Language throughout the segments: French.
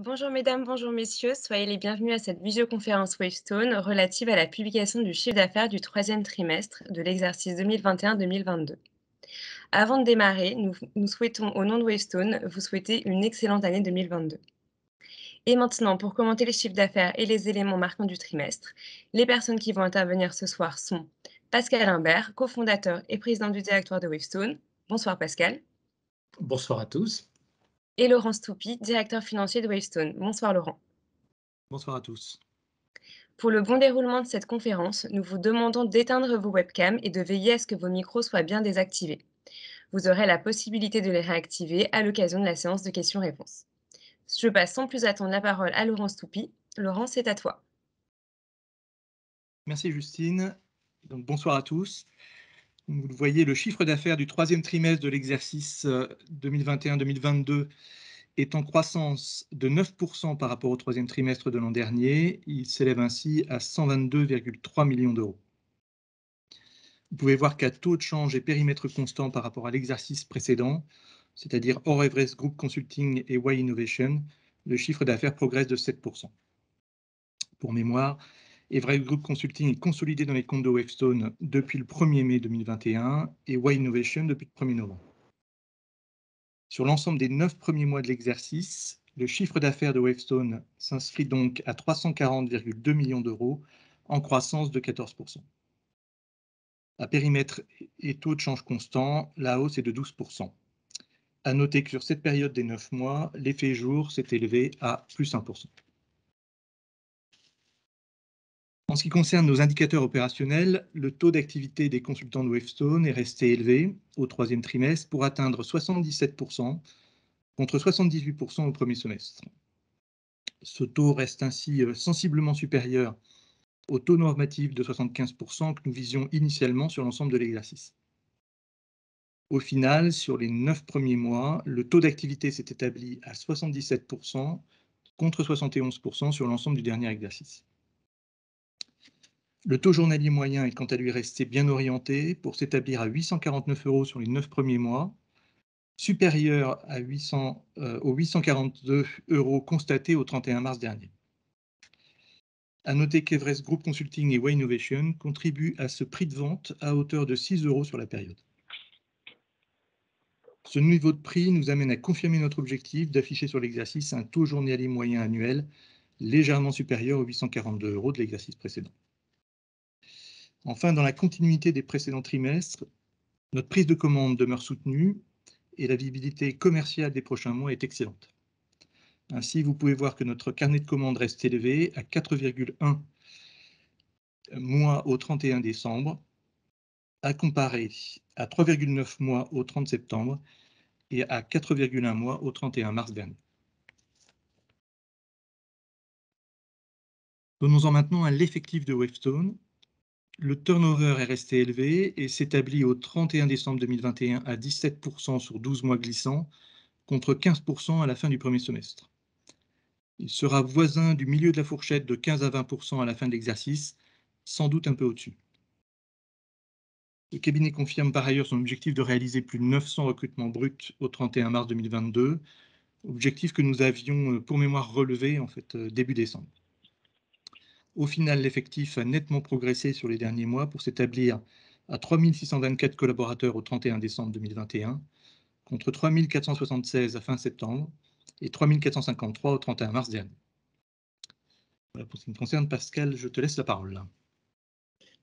Bonjour mesdames, bonjour messieurs, soyez les bienvenus à cette visioconférence Wavestone relative à la publication du chiffre d'affaires du troisième trimestre de l'exercice 2021-2022. Avant de démarrer, nous souhaitons au nom de Wavestone vous souhaiter une excellente année 2022. Et maintenant, pour commenter les chiffres d'affaires et les éléments marquants du trimestre, les personnes qui vont intervenir ce soir sont Pascal Imbert, cofondateur et président du directoire de Wavestone. Bonsoir Pascal. Bonsoir à tous. Et Laurent Stoupy, directeur financier de Wavestone. Bonsoir Laurent. Bonsoir à tous. Pour le bon déroulement de cette conférence, nous vous demandons d'éteindre vos webcams et de veiller à ce que vos micros soient bien désactivés. Vous aurez la possibilité de les réactiver à l'occasion de la séance de questions-réponses. Je passe sans plus attendre la parole à Laurent Stoupy. Laurent, c'est à toi. Merci Justine. Donc, bonsoir à tous. Vous le voyez, le chiffre d'affaires du troisième trimestre de l'exercice 2021-2022 est en croissance de 9% par rapport au troisième trimestre de l'an dernier. Il s'élève ainsi à 122,3 millions d'euros. Vous pouvez voir qu'à taux de change et périmètre constant par rapport à l'exercice précédent, c'est-à-dire hors Everest Group Consulting et Y Innovation, le chiffre d'affaires progresse de 7%. Pour mémoire, Everest Group Consulting est consolidé dans les comptes de Wavestone depuis le 1er mai 2021 et Y Innovation depuis le 1er novembre. Sur l'ensemble des 9 premiers mois de l'exercice, le chiffre d'affaires de Wavestone s'inscrit donc à 340,2 millions d'euros, en croissance de 14%. À périmètre et taux de change constant, la hausse est de 12%. À noter que sur cette période des 9 mois, l'effet jour s'est élevé à plus 1%. En ce qui concerne nos indicateurs opérationnels, le taux d'activité des consultants de Wavestone est resté élevé au troisième trimestre pour atteindre 77% contre 78% au premier semestre. Ce taux reste ainsi sensiblement supérieur au taux normatif de 75% que nous visions initialement sur l'ensemble de l'exercice. Au final, sur les 9 premiers mois, le taux d'activité s'est établi à 77% contre 71% sur l'ensemble du dernier exercice. Le taux journalier moyen est quant à lui resté bien orienté pour s'établir à 849 € sur les 9 premiers mois, supérieur aux 842 € constatés au 31 mars dernier. À noter qu'Everest Group Consulting et Y Innovation contribuent à ce prix de vente à hauteur de 6 € sur la période. Ce niveau de prix nous amène à confirmer notre objectif d'afficher sur l'exercice un taux journalier moyen annuel légèrement supérieur aux 842 € de l'exercice précédent. Enfin, dans la continuité des précédents trimestres, notre prise de commande demeure soutenue et la visibilité commerciale des prochains mois est excellente. Ainsi, vous pouvez voir que notre carnet de commandes reste élevé à 4,1 mois au 31 décembre, à comparer à 3,9 mois au 30 septembre et à 4,1 mois au 31 mars dernier. Donnons-en maintenant à l'effectif de Wavestone. Le turnover est resté élevé et s'établit au 31 décembre 2021 à 17% sur 12 mois glissants, contre 15% à la fin du premier semestre. Il sera voisin du milieu de la fourchette de 15 à 20% à la fin de l'exercice, sans doute un peu au-dessus. Le cabinet confirme par ailleurs son objectif de réaliser plus de 900 recrutements bruts au 31 mars 2022, objectif que nous avions pour mémoire relevé début décembre. Au final, l'effectif a nettement progressé sur les derniers mois pour s'établir à 3 624 collaborateurs au 31 décembre 2021, contre 3 476 à fin septembre et 3 453 au 31 mars dernier. Voilà pour ce qui me concerne. Pascal, je te laisse la parole.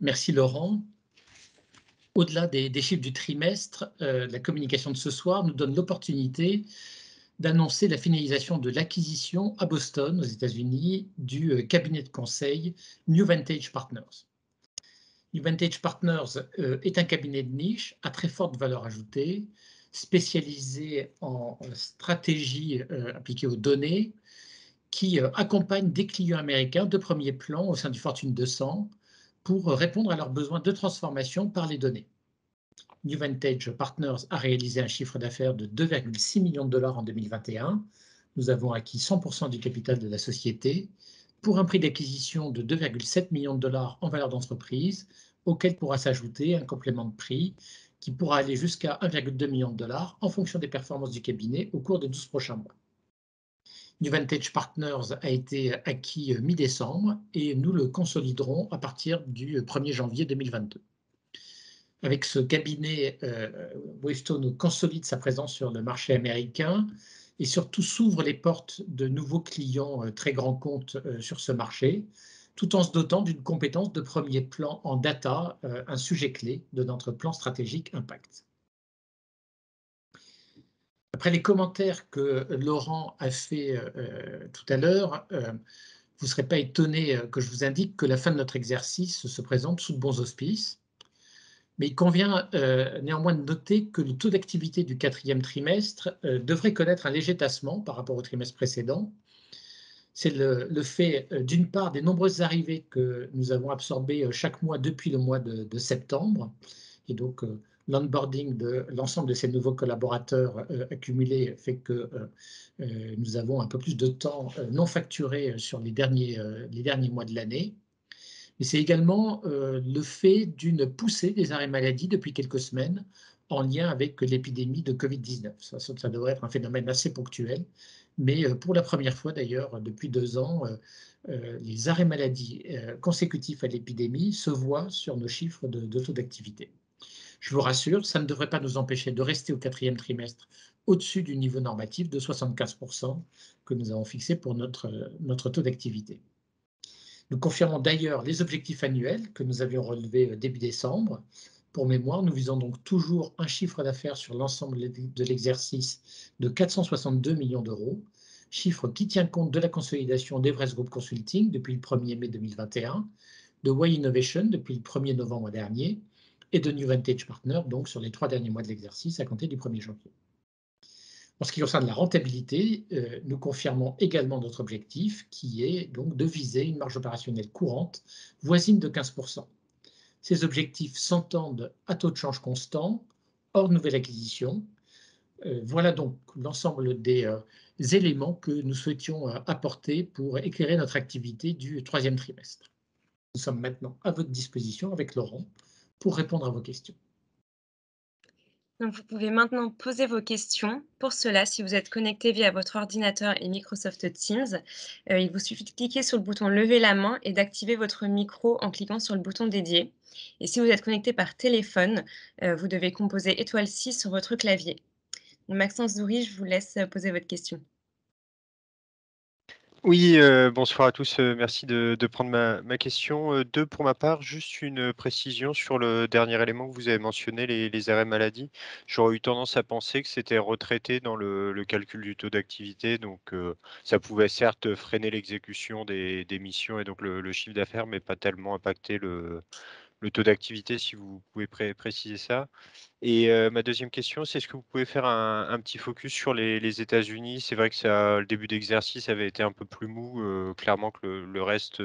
Merci Laurent. Au-delà des chiffres du trimestre, la communication de ce soir nous donne l'opportunité d'annoncer la finalisation de l'acquisition à Boston, aux États-Unis, du cabinet de conseil New Vantage Partners. New Vantage Partners est un cabinet de niche à très forte valeur ajoutée, spécialisé en stratégie appliquée aux données, qui accompagne des clients américains de premier plan au sein du Fortune 200 pour répondre à leurs besoins de transformation par les données. New Vantage Partners a réalisé un chiffre d'affaires de 2,6 millions de dollars en 2021. Nous avons acquis 100% du capital de la société pour un prix d'acquisition de 2,7 millions de dollars en valeur d'entreprise, auquel pourra s'ajouter un complément de prix qui pourra aller jusqu'à 1,2 million de dollars en fonction des performances du cabinet au cours des 12 prochains mois. New Vantage Partners a été acquis mi-décembre et nous le consoliderons à partir du 1er janvier 2022. Avec ce cabinet, Wavestone consolide sa présence sur le marché américain et surtout s'ouvre les portes de nouveaux clients très grands comptes sur ce marché, tout en se dotant d'une compétence de premier plan en data, un sujet clé de notre plan stratégique Impact. Après les commentaires que Laurent a fait tout à l'heure, vous ne serez pas étonné que je vous indique que la fin de notre exercice se présente sous de bons auspices. Mais il convient néanmoins de noter que le taux d'activité du 4e trimestre devrait connaître un léger tassement par rapport au trimestre précédent. C'est le fait, d'une part, des nombreuses arrivées que nous avons absorbées chaque mois depuis le mois de septembre. Et donc, l'onboarding de l'ensemble de ces nouveaux collaborateurs accumulés fait que nous avons un peu plus de temps non facturé sur les derniers mois de l'année. Mais c'est également le fait d'une poussée des arrêts maladie depuis quelques semaines en lien avec l'épidémie de Covid-19. Ça devrait être un phénomène assez ponctuel, mais pour la première fois d'ailleurs depuis 2 ans, les arrêts maladie consécutifs à l'épidémie se voient sur nos chiffres de taux d'activité. Je vous rassure, ça ne devrait pas nous empêcher de rester au 4e trimestre au-dessus du niveau normatif de 75% que nous avons fixé pour notre taux d'activité. Nous confirmons d'ailleurs les objectifs annuels que nous avions relevés début décembre. Pour mémoire, nous visons donc toujours un chiffre d'affaires sur l'ensemble de l'exercice de 462 millions d'euros, chiffre qui tient compte de la consolidation d'Everest Group Consulting depuis le 1er mai 2021, de Y Innovation depuis le 1er novembre dernier et de New Vantage Partners donc sur les 3 derniers mois de l'exercice à compter du 1er janvier. En ce qui concerne la rentabilité, nous confirmons également notre objectif qui est donc de viser une marge opérationnelle courante voisine de 15%. Ces objectifs s'entendent à taux de change constant, hors nouvelle acquisition. Voilà donc l'ensemble des éléments que nous souhaitions apporter pour éclairer notre activité du 3e trimestre. Nous sommes maintenant à votre disposition avec Laurent pour répondre à vos questions. Donc, vous pouvez maintenant poser vos questions. Pour cela, si vous êtes connecté via votre ordinateur et Microsoft Teams, il vous suffit de cliquer sur le bouton lever la main et d'activer votre micro en cliquant sur le bouton dédié. Et si vous êtes connecté par téléphone, vous devez composer étoile 6 sur votre clavier. Donc, Maxence Zoury, je vous laisse poser votre question. Oui, bonsoir à tous, merci de prendre ma question. 2 pour ma part, juste une précision sur le dernier élément que vous avez mentionné, les arrêts maladie. J'aurais eu tendance à penser que c'était retraité dans le calcul du taux d'activité, donc ça pouvait certes freiner l'exécution des missions et donc le chiffre d'affaires, mais pas tellement impacter le taux d'activité, si vous pouvez préciser ça. Et ma deuxième question, c'est est-ce que vous pouvez faire un petit focus sur les États-Unis? C'est vrai que le début d'exercice avait été un peu plus mou, clairement que le reste,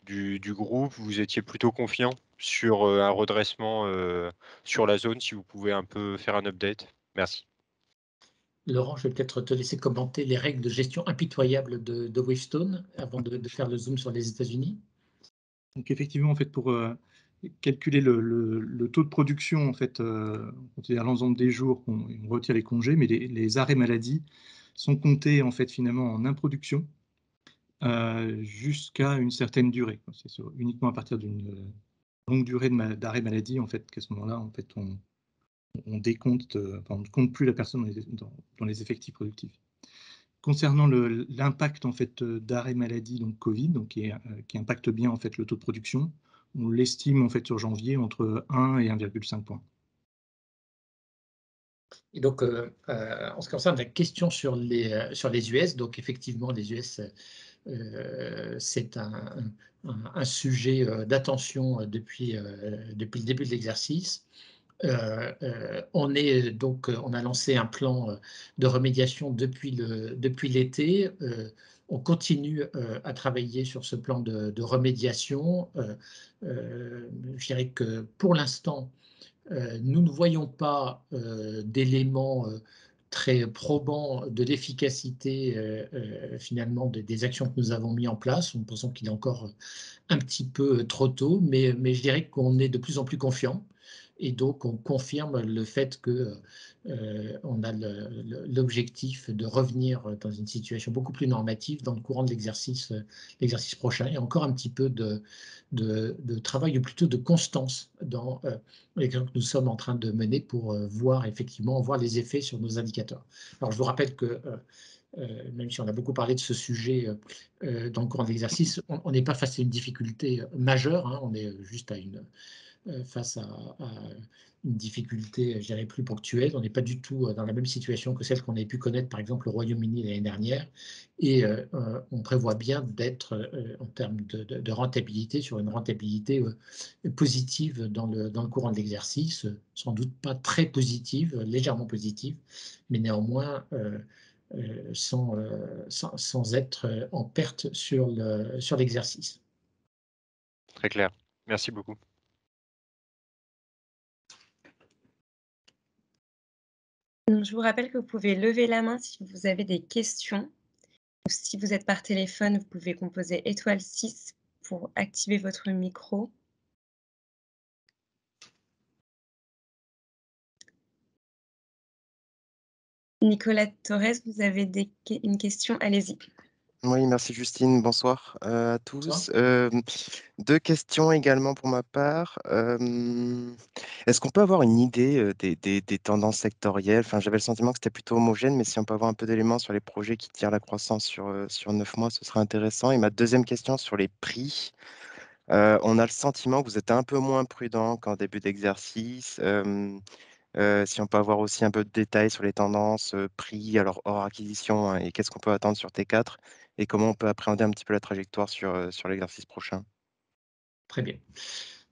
du groupe. Vous étiez plutôt confiant sur, un redressement, sur la zone, si vous pouvez un peu faire un update? Merci. Laurent, je vais peut-être te laisser commenter les règles de gestion impitoyables de Wavestone avant de faire le zoom sur les États-Unis. Donc effectivement, en fait, pour calculer le taux de production, en fait, on considère l'ensemble des jours, on retire les congés, mais les arrêts maladie sont comptés en fait finalement en improduction jusqu'à une certaine durée. C'est uniquement à partir d'une longue durée d'arrêt maladie en fait qu'à ce moment-là, en fait, on décompte, enfin, on ne compte plus la personne dans les effectifs productifs. Concernant l'impact en fait d'arrêt maladie, donc Covid, donc qui impacte bien en fait le taux de production, on l'estime en fait sur janvier entre 1 et 1,5 points. Et donc, en ce qui concerne la question sur les US, donc effectivement, les US, c'est un sujet d'attention depuis le début de l'exercice. On a lancé un plan de remédiation depuis l'été. On continue à travailler sur ce plan de remédiation. Je dirais que pour l'instant, nous ne voyons pas d'éléments très probants de l'efficacité finalement des actions que nous avons mises en place. Nous pensons qu'il est encore un petit peu trop tôt, mais je dirais qu'on est de plus en plus confiant et donc on confirme le fait que on a l'objectif de revenir dans une situation beaucoup plus normative dans le courant de l'exercice prochain, et encore un petit peu de travail, ou plutôt de constance dans l'exemple que nous sommes en train de mener pour voir les effets sur nos indicateurs. Alors je vous rappelle que même si on a beaucoup parlé de ce sujet dans le courant de l'exercice, on n'est pas face à une difficulté majeure, hein, on est juste face à une difficulté, je dirais, plus ponctuelle. On n'est pas du tout dans la même situation que celle qu'on avait pu connaître, par exemple, au Royaume-Uni l'année dernière. Et on prévoit bien d'être, en termes de rentabilité, sur une rentabilité positive dans le courant de l'exercice. Sans doute pas très positive, légèrement positive, mais néanmoins sans être en perte sur l'exercice. Très clair. Merci beaucoup. Donc, je vous rappelle que vous pouvez lever la main si vous avez des questions. Ou si vous êtes par téléphone, vous pouvez composer étoile 6 pour activer votre micro. Nicolas Torres, vous avez une question, allez-y. Oui, merci Justine, bonsoir à tous. Bonsoir. 2 questions également pour ma part. Est-ce qu'on peut avoir une idée des tendances sectorielles? Enfin, j'avais le sentiment que c'était plutôt homogène, mais si on peut avoir un peu d'éléments sur les projets qui tirent la croissance sur 9 mois, ce serait intéressant. Et ma deuxième question sur les prix. On a le sentiment que vous êtes un peu moins prudent qu'en début d'exercice. Si on peut avoir aussi un peu de détails sur les tendances, prix, alors hors acquisition, hein, et qu'est-ce qu'on peut attendre sur T4 et comment on peut appréhender un petit peu la trajectoire sur l'exercice prochain? Très bien.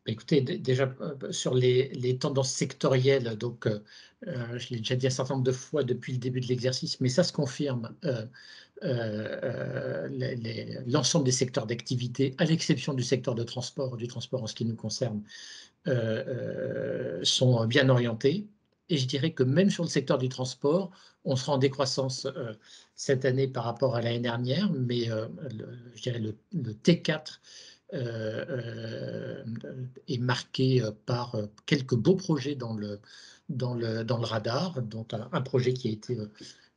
Écoutez, déjà sur les tendances sectorielles, donc je l'ai déjà dit un certain nombre de fois depuis le début de l'exercice, mais ça se confirme. L'ensemble des secteurs d'activité, à l'exception du secteur du transport en ce qui nous concerne, sont bien orientés. Et je dirais que même sur le secteur du transport, on sera en décroissance cette année par rapport à l'année dernière, mais je dirais le T4 est marqué par quelques beaux projets dans le radar, dont un projet qui a été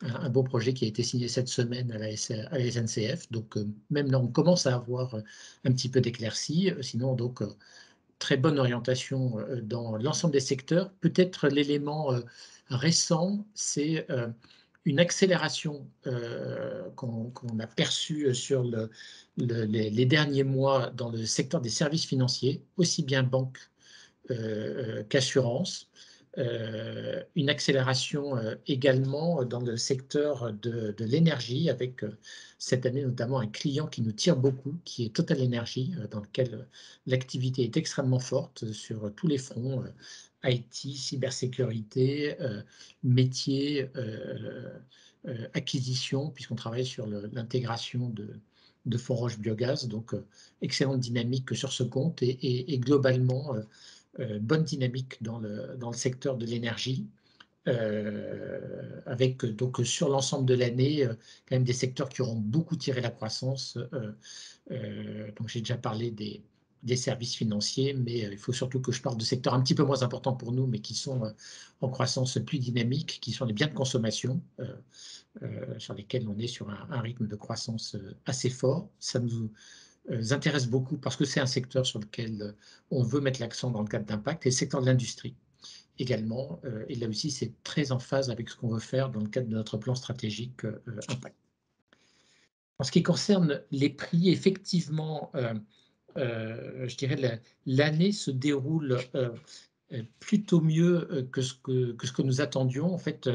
un beau projet qui a été signé cette semaine à la SNCF. Donc même là, on commence à avoir un petit peu d'éclaircie. Sinon, donc très bonne orientation dans l'ensemble des secteurs. Peut-être l'élément récent, c'est une accélération qu'on a perçue sur les derniers mois dans le secteur des services financiers, aussi bien banque qu'assurance. Une accélération également dans le secteur de l'énergie, avec cette année notamment un client qui nous tire beaucoup, qui est Total Energy, dans lequel l'activité est extrêmement forte sur tous les fronts, IT, cybersécurité, métier, acquisition, puisqu'on travaille sur l'intégration de Fonds Biogaz. Donc, excellente dynamique sur ce compte et globalement, bonne dynamique dans le secteur de l'énergie, avec donc sur l'ensemble de l'année, quand même des secteurs qui auront beaucoup tiré la croissance. Donc j'ai déjà parlé des services financiers, mais il faut surtout que je parle de secteurs un petit peu moins importants pour nous, mais qui sont en croissance plus dynamique, qui sont les biens de consommation, sur lesquels on est sur un rythme de croissance assez fort. Ça nous intéresse beaucoup parce que c'est un secteur sur lequel on veut mettre l'accent dans le cadre d'impact, et le secteur de l'industrie également. Et là aussi, c'est très en phase avec ce qu'on veut faire dans le cadre de notre plan stratégique impact. En ce qui concerne les prix, effectivement, je dirais l'année se déroule plutôt mieux que ce que nous attendions. En fait,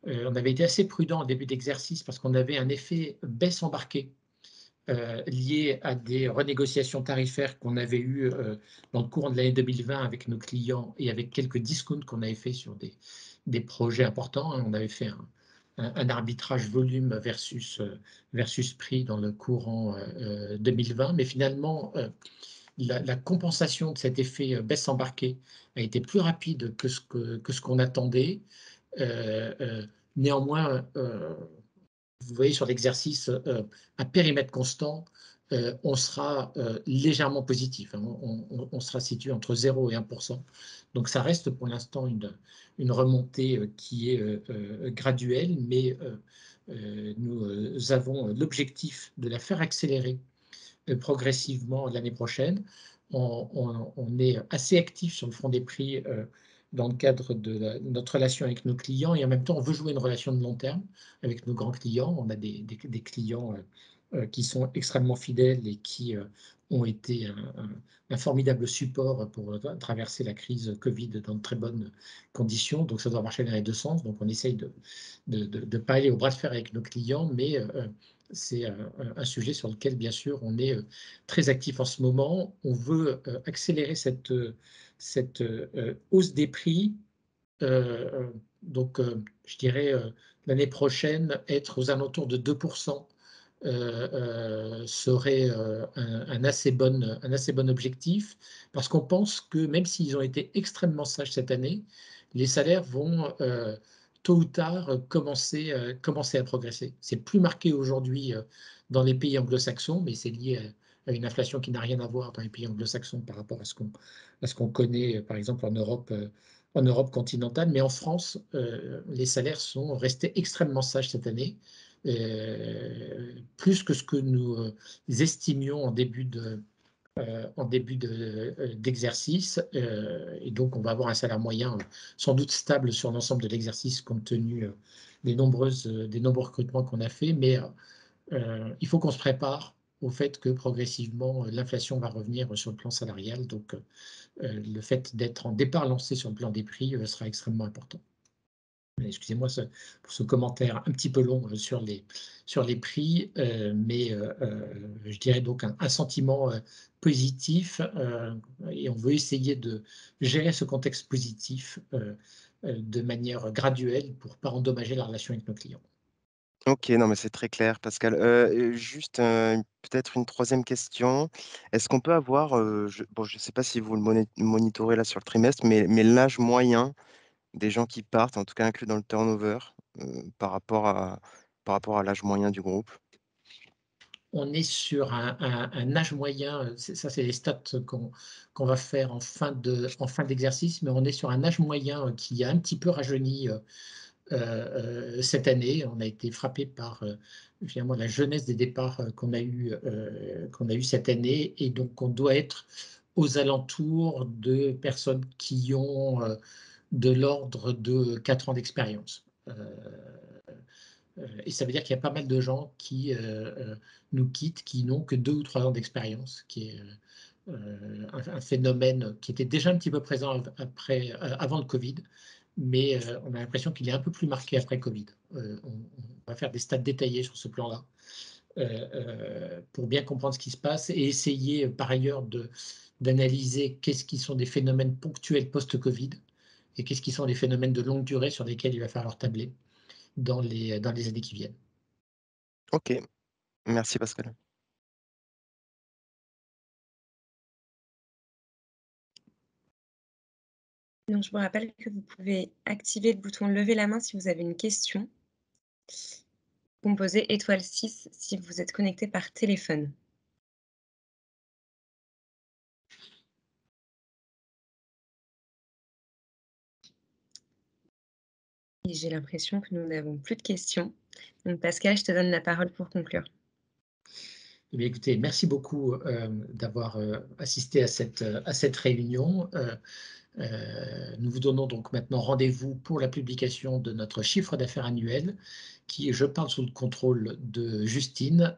on avait été assez prudent au début d'exercice parce qu'on avait un effet baisse embarquée lié à des renégociations tarifaires qu'on avait eues dans le courant de l'année 2020 avec nos clients, et avec quelques discounts qu'on avait fait sur des projets importants. On avait fait un arbitrage volume versus prix dans le courant 2020, mais finalement, la compensation de cet effet baisse embarquée a été plus rapide que ce qu'on attendait. Néanmoins, vous voyez sur l'exercice à périmètre constant, on sera légèrement positif, hein. On sera situé entre 0 et 1%. Donc ça reste pour l'instant une remontée qui est graduelle, mais nous avons l'objectif de la faire accélérer progressivement l'année prochaine. On est assez actif sur le front des prix dans le cadre de notre relation avec nos clients, et en même temps, on veut jouer une relation de long terme avec nos grands clients. On a des clients qui sont extrêmement fidèles et qui ont été un formidable support pour traverser la crise Covid dans de très bonnes conditions. Donc, ça doit marcher dans les deux sens. Donc, on essaye de ne pas aller au bras de fer avec nos clients, mais c'est un sujet sur lequel, bien sûr, on est très actif en ce moment. On veut accélérer cette hausse des prix. Donc, je dirais, l'année prochaine, être aux alentours de 2% serait un assez bon objectif, parce qu'on pense que même s'ils ont été extrêmement sages cette année, les salaires vont tôt ou tard commencer à progresser. C'est plus marqué aujourd'hui dans les pays anglo-saxons, mais c'est lié à une inflation qui n'a rien à voir dans les pays anglo-saxons par rapport à ce qu'on connaît, par exemple, en Europe continentale. Mais en France, les salaires sont restés extrêmement sages cette année, plus que ce que nous estimions en début d'exercice. Et donc, on va avoir un salaire moyen sans doute stable sur l'ensemble de l'exercice, compte tenu des nombreux recrutements qu'on a fait. Mais il faut qu'on se prépare au fait que progressivement, l'inflation va revenir sur le plan salarial. Donc, le fait d'être en départ lancé sur le plan des prix sera extrêmement important. Excusez-moi pour ce commentaire un petit peu long sur les prix, mais je dirais donc un sentiment positif, et on veut essayer de gérer ce contexte positif de manière graduelle pour ne pas endommager la relation avec nos clients. Ok, non, mais c'est très clair, Pascal. Juste peut-être une troisième question. Est-ce qu'on peut avoir, bon, je ne sais pas si vous le monitorez là sur le trimestre, mais l'âge moyen des gens qui partent, en tout cas inclus dans le turnover, par rapport à l'âge moyen du groupe? On est sur un âge moyen, ça c'est les stats qu'on va faire en fin d'exercice, mais on est sur un âge moyen qui a un petit peu rajeuni cette année. On a été frappé par finalement la jeunesse des départs qu'on a eu cette année, et donc on doit être aux alentours de personnes qui ont de l'ordre de 4 ans d'expérience. Et ça veut dire qu'il y a pas mal de gens qui nous quittent, qui n'ont que 2 ou 3 ans d'expérience, qui est un phénomène qui était déjà un petit peu présent avant le Covid, mais on a l'impression qu'il est un peu plus marqué après Covid. On va faire des stats détaillés sur ce plan-là pour bien comprendre ce qui se passe, et essayer par ailleurs d'analyser qu'est-ce qui sont des phénomènes ponctuels post-Covid et qu'est-ce qui sont des phénomènes de longue durée sur lesquels il va falloir tabler dans les années qui viennent. Ok, merci Pascal. Donc, je vous rappelle que vous pouvez activer le bouton lever la main si vous avez une question. Composez étoile 6 si vous êtes connecté par téléphone. Et j'ai l'impression que nous n'avons plus de questions. Donc Pascal, je te donne la parole pour conclure. Eh bien, écoutez, merci beaucoup d'avoir assisté à cette réunion. Nous vous donnons donc maintenant rendez-vous pour la publication de notre chiffre d'affaires annuel, qui, je parle sous le contrôle de Justine,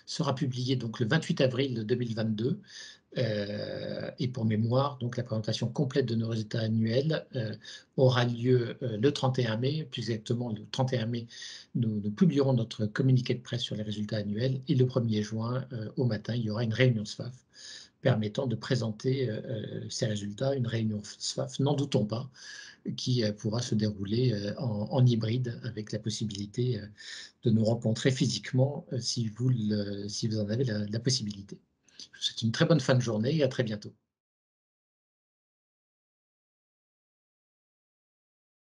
sera publié donc le 28 avril 2022. Et pour mémoire, donc la présentation complète de nos résultats annuels aura lieu le 31 mai. Plus exactement, le 31 mai, nous publierons notre communiqué de presse sur les résultats annuels, et le 1er juin, au matin, il y aura une réunion SFAF permettant de présenter ces résultats, une réunion SFAF, n'en doutons pas, qui pourra se dérouler en hybride, avec la possibilité de nous rencontrer physiquement si vous en avez la possibilité. Je vous souhaite une très bonne fin de journée et à très bientôt.